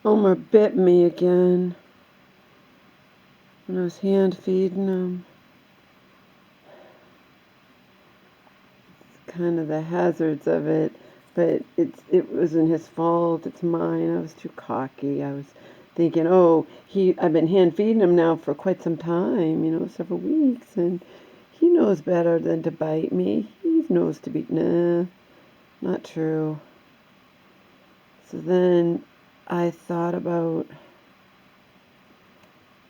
Homer bit me again when I was hand feeding him. It's kind of the hazards of it, but it wasn't his fault. It's mine. I was too cocky. I was thinking, oh, I've been hand feeding him now for quite some time, several weeks, and he knows better than to bite me. He knows to be, nah, not true. So then I thought about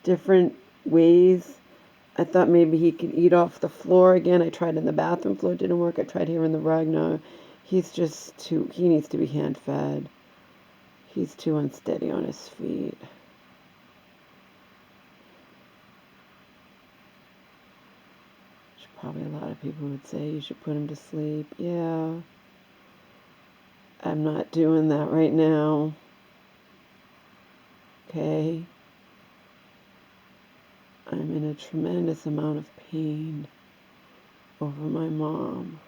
different ways. I thought maybe he could eat off the floor again. I tried in the bathroom floor, it didn't work. I tried here in the rug. No, he needs to be hand fed. He's too unsteady on his feet. Probably a lot of people would say you should put him to sleep. Yeah, I'm not doing that right now. Okay? I'm in a tremendous amount of pain over my mom.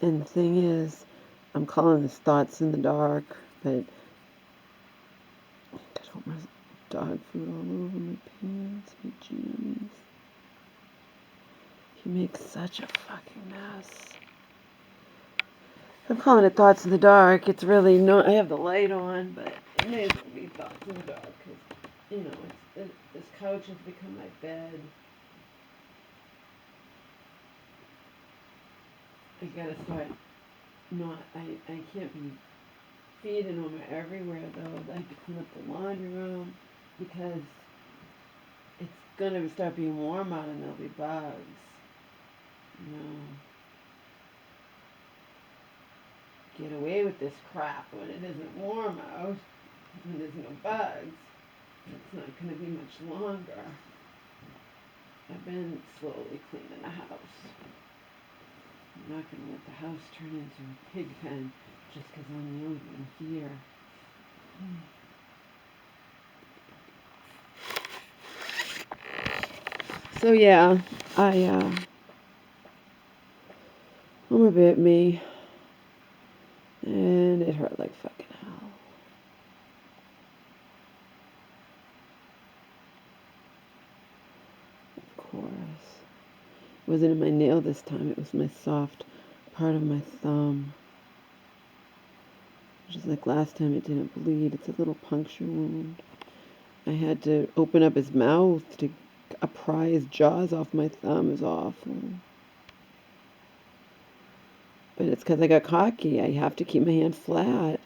And the thing is, I'm calling this thoughts in the dark, but I don't want dog food all over my pants, my jammies. He makes such a fucking mess. I'm calling it thoughts in the dark. It's really I have the light on, but it may as well be thoughts in the dark because, this couch has become my bed. I gotta start I can't be feeding them everywhere though. I have to clean up the laundry room because it's gonna start being warm out and there'll be bugs. Get away with this crap when it isn't warm out, when there's no bugs. It's not going to be much longer. I've been slowly cleaning the house. I'm not going to let the house turn into a pig pen just because I'm the only one here. So yeah, Homer bit me, and it hurt like fucking hell. Of course. It wasn't in my nail this time, it was my soft part of my thumb. Just like last time, it didn't bleed. It's a little puncture wound. I had to open up his mouth to pry his jaws off my thumb. It was awful. But it's because I got cocky. I have to keep my hand flat.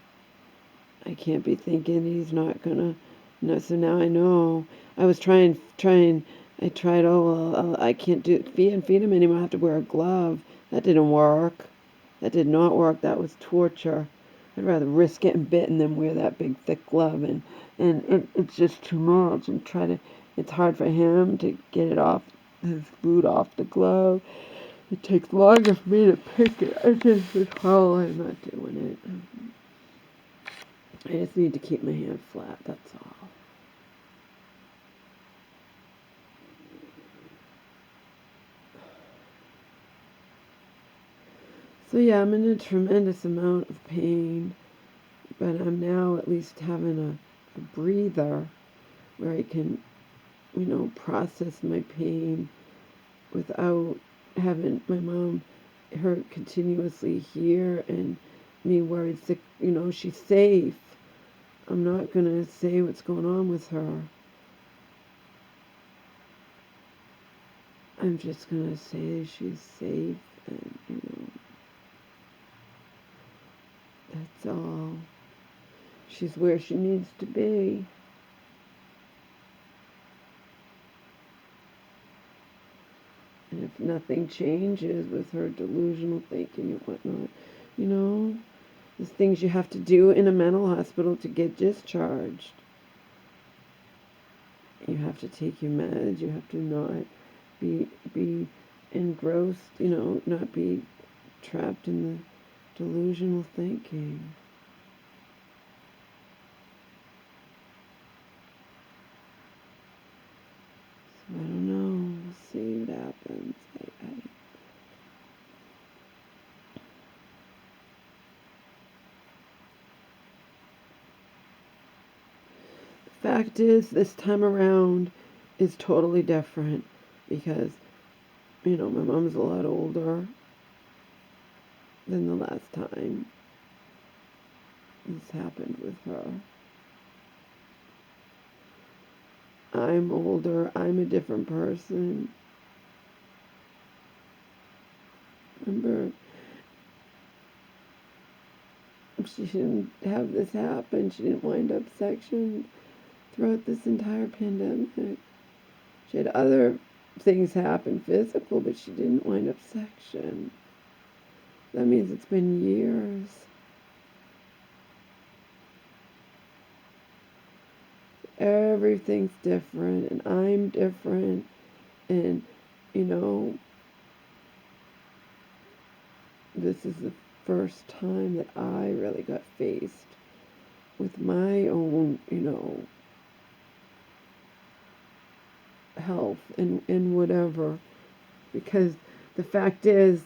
I can't be thinking he's not gonna. No, so now I know. I was trying. I tried. Oh well, I can't feed him anymore. I have to wear a glove. That didn't work. That did not work. That was torture. I'd rather risk getting bitten than wear that big thick glove, and it's just too much. And it's hard for him to get it off, his food off the glove. It takes longer for me to pick it. I'm not doing it. I just need to keep my hand flat, that's all. So yeah, I'm in a tremendous amount of pain, but I'm now at least having a breather where I can, process my pain without having my mom hurt continuously here and me worried sick, she's safe. I'm not going to say what's going on with her. I'm just going to say she's safe and, that's all. She's where she needs to be. And if nothing changes with her delusional thinking and whatnot, there's things you have to do in a mental hospital to get discharged. You have to take your meds. You have to not be engrossed, not be trapped in the delusional thinking. So I don't know. We'll see what happens. fact is, this time around is totally different because, my mom's a lot older than the last time this happened with her. I'm older. I'm a different person. Remember, she didn't have this happen. She didn't wind up sectioned throughout this entire pandemic. She had other things happen, physical, but she didn't wind up sectioned. That means it's been years. Everything's different, and I'm different, and, this is the first time that I really got faced with my own, health and whatever. Because the fact is,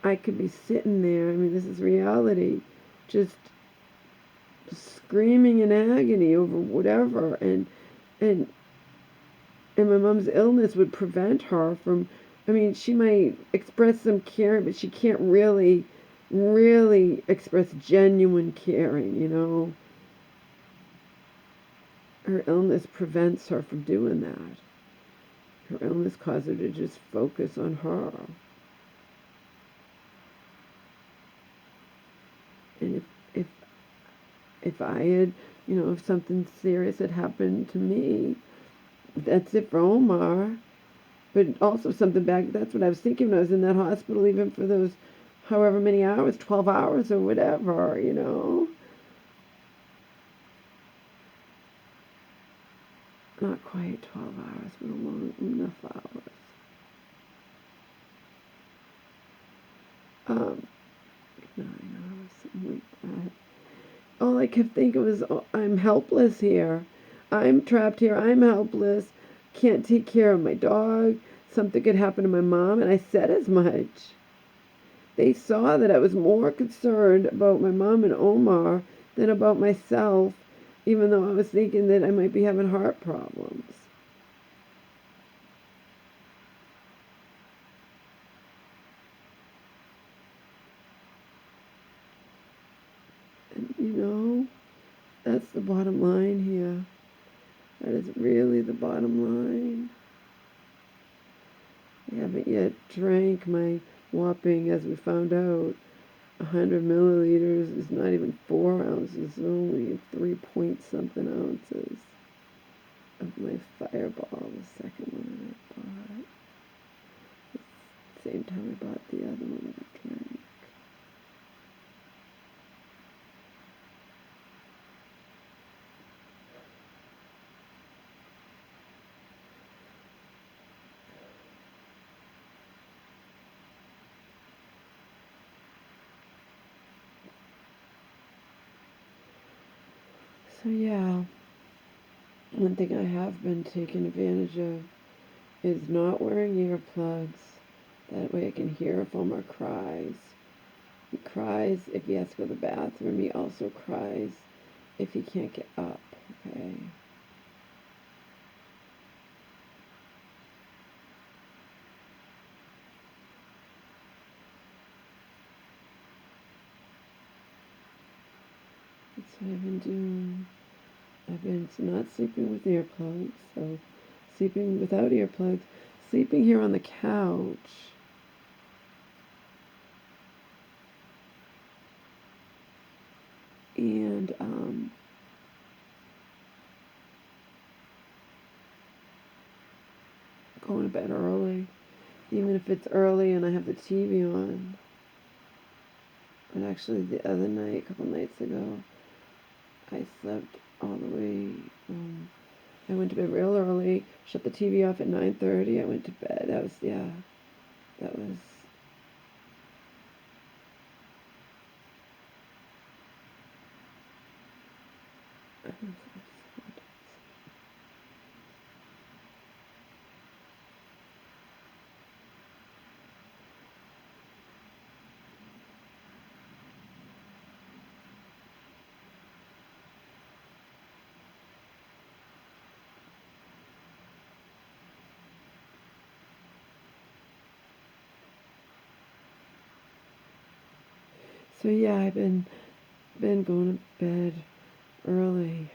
I could be sitting there, this is reality, just screaming in agony over whatever, and my mom's illness would prevent her from, she might express some caring, but she can't really express genuine caring, Her illness prevents her from doing that. Her illness caused her to just focus on her. And if I had, if something serious had happened to me, that's it for Omar. But also something back, that's what I was thinking when I was in that hospital, even for those however many hours, 12 hours or whatever, Not quite 12 hours, but long enough hours. 9 hours, something like that. All I kept thinking was, I'm helpless here. I'm trapped here. I'm helpless. Can't take care of my dog. Something could happen to my mom. And I said as much. They saw that I was more concerned about my mom and Omar than about myself, even though I was thinking that I might be having heart problems. And, that's the bottom line here. That is really the bottom line. I haven't yet drank my whopping, as we found out, 100 milliliters is not even 4 ounces, only 3 point something ounces of my Fireball, the second one that I bought. At the same time I bought the other one I drank. So yeah, one thing I have been taking advantage of is not wearing earplugs. That way I can hear if Omar cries. He cries if he has to go to the bathroom. He also cries if he can't get up, okay? That's what I've been doing. I've been not sleeping with earplugs, so sleeping without earplugs, sleeping here on the couch. And going to bed early, even if it's early and I have the TV on. But actually the other night, a couple nights ago, I slept all the way. I went to bed real early, shut the TV off at 9:30. I went to bed. That was. So yeah, I've been going to bed early.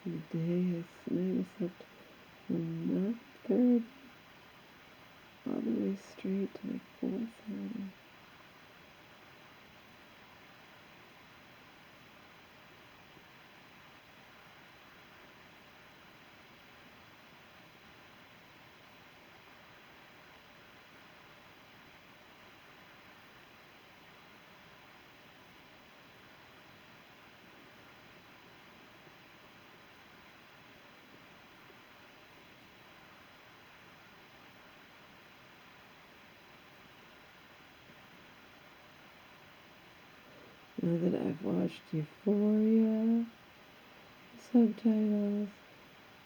The day I slept from 9:30 all the way straight to like 4:30. Now that I've watched Euphoria, subtitles,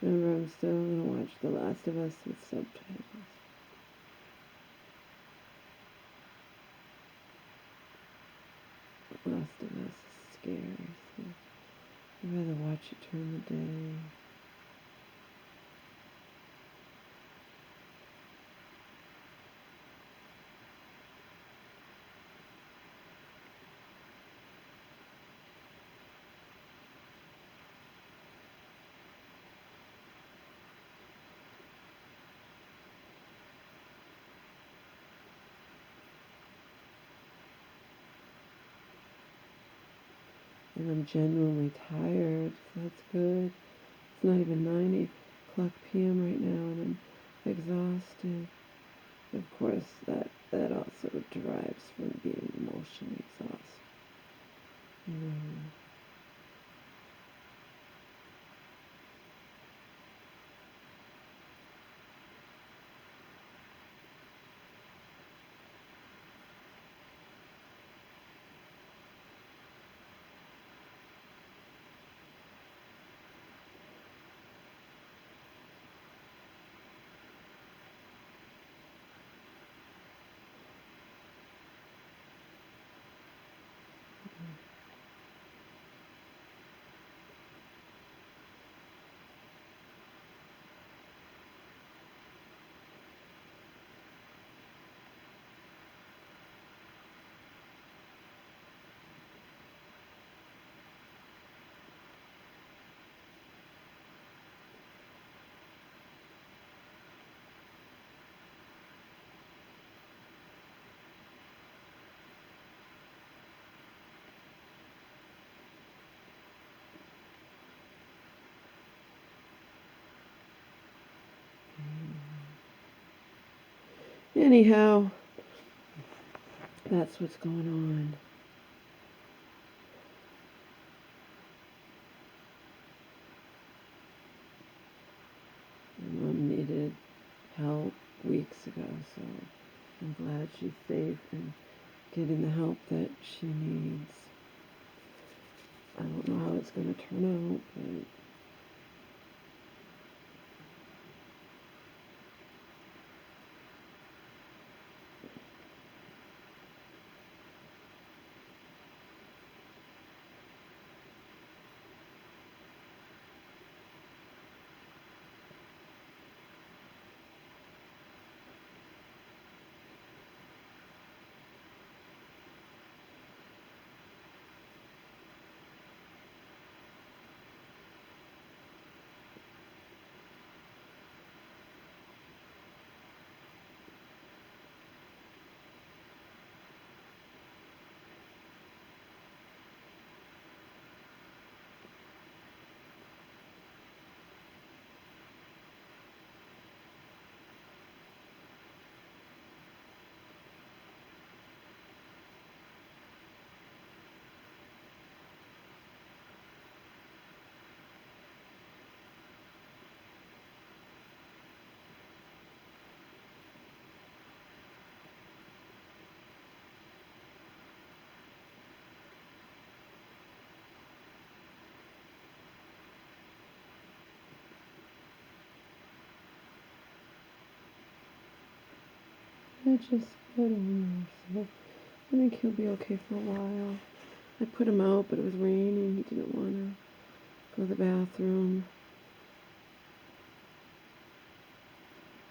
remember I'm still going to watch The Last of Us with subtitles. Last of Us is scary, so I'd rather watch it during the day. And I'm genuinely tired, so that's good. It's not even 9 o'clock p.m. right now, and I'm exhausted. Of course, that also derives from being emotionally exhausted. You know. Anyhow, that's what's going on. My mom needed help weeks ago, so I'm glad she's safe and getting the help that she needs. I don't know how it's going to turn out, but I just put on myself I think he'll be okay for a while. I put him out, but it was raining. He didn't want to go to the bathroom.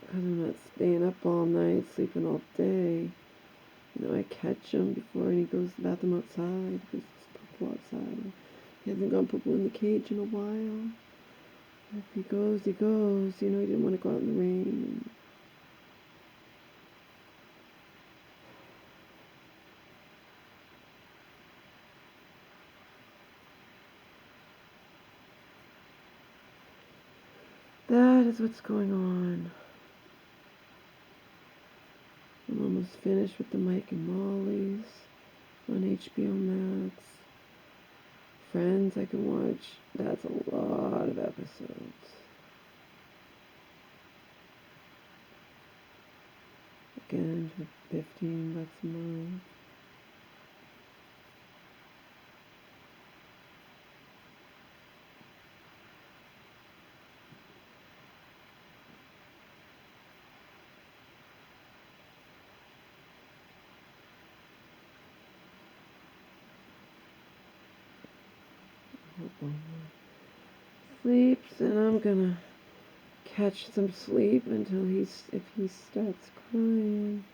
Because I'm not staying up all night, sleeping all day. You know, I catch him before he goes to the bathroom outside, because it's poo outside. He hasn't gone poo in the cage in a while. If he goes, he goes. You know, he didn't want to go out in the rain. That is what's going on. I'm almost finished with the Mike and Molly's on HBO Max. Friends, I can watch. That's a lot of episodes. Again, for $15 a month. Sleeps, and I'm gonna catch some sleep until if he starts crying.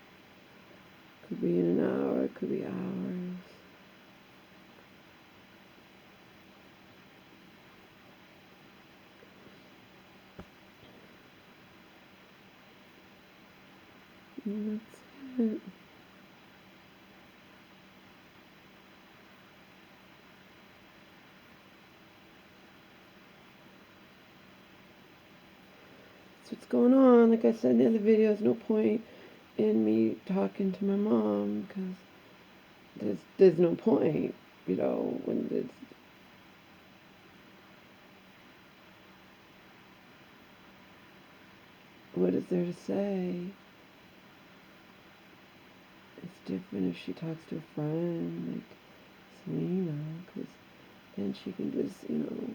Could be in an hour, it could be hours. And that's it. That's what's going on. Like I said in the other video, there's no point in me talking to my mom, because there's no point, you know, when it's, what is there to say? It's different if she talks to a friend like Selena, because then she can just, you know,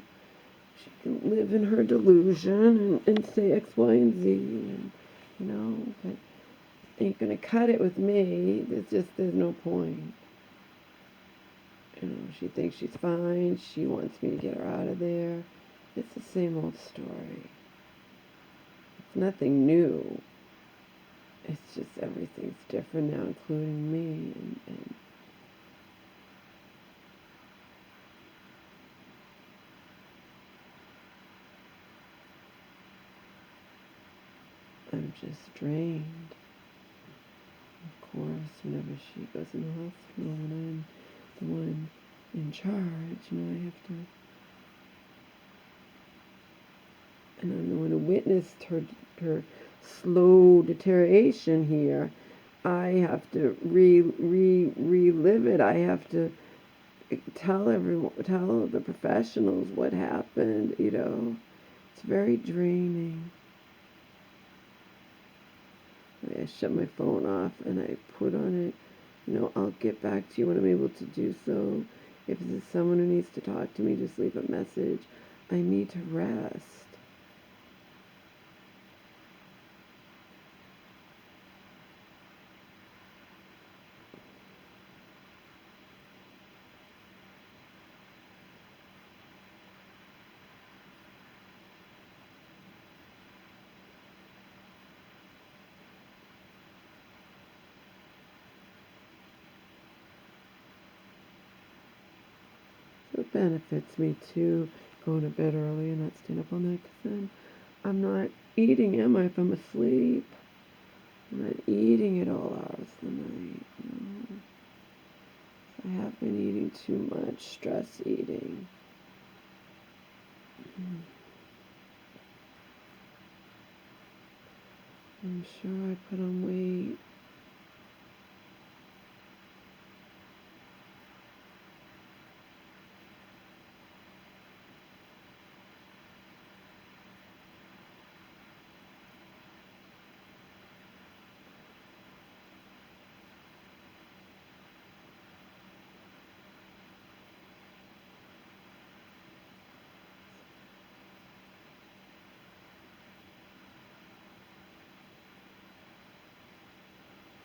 she can live in her delusion and say X, Y, and Z, and, you know, but ain't gonna cut it with me. There's no point. You know, she thinks she's fine. She wants me to get her out of there. It's the same old story. It's nothing new. It's just everything's different now, including me. And I'm just drained. Of course, whenever she goes in the hospital and I'm the one in charge, you know, I have to, and I'm the one who witnessed her slow deterioration here. I have to relive it. I have to tell the professionals what happened, you know. It's very draining. I shut my phone off and I put on it, you know, I'll get back to you when I'm able to do so. If there's someone who needs to talk to me, just leave a message. I need to rest. So it benefits me too, going to bed early and not staying up all night, because then I'm not eating, am I, if I'm asleep? I'm not eating at all hours of the night, you know. I have been eating too much, stress eating. I'm sure I put on weight.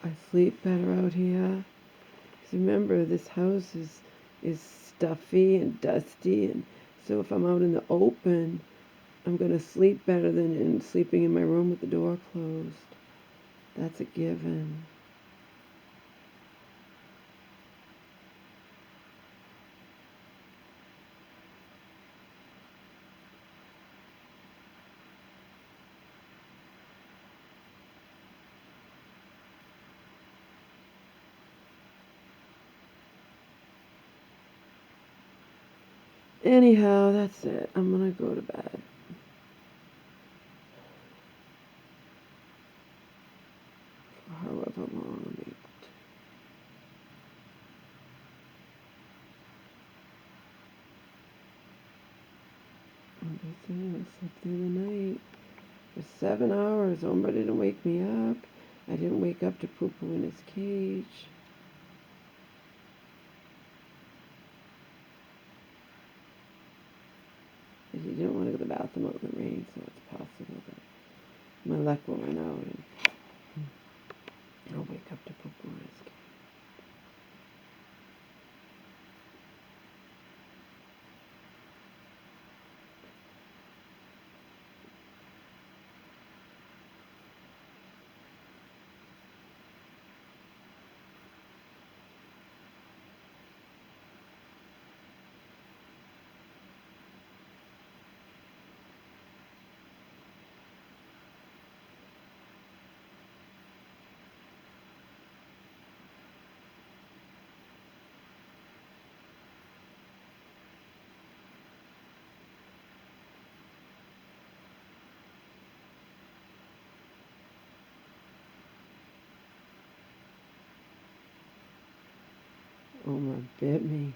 I sleep better out here. remember, this house is stuffy and dusty, and so if I'm out in the open, I'm going to sleep better than in sleeping in my room with the door closed. That's a given. Anyhow, that's it. I'm going to go to bed. For however long I'm able to. I slept through the night for 7 hours. Somebody didn't wake me up. I didn't wake up to poo-poo in his cage. He didn't want to go to the bathroom out in the rain, so it's possible that my luck will run out and I'll wake up to poo-poo in his cage. Oma bit me.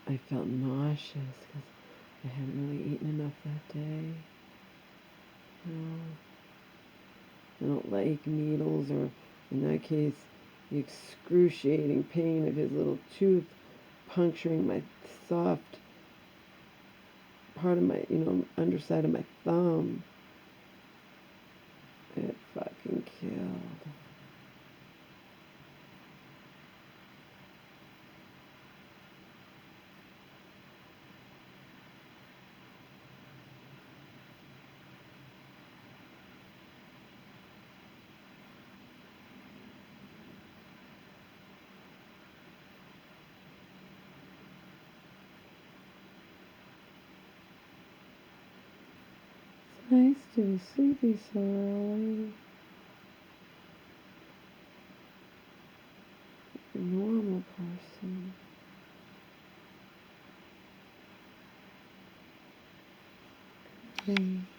I felt nauseous because I hadn't really eaten enough that day. No, I don't like needles, or in that case, the excruciating pain of his little tooth puncturing my soft part of my, underside of my thumb. It fucking killed. It's nice to be sleepy so early. A normal person. Okay.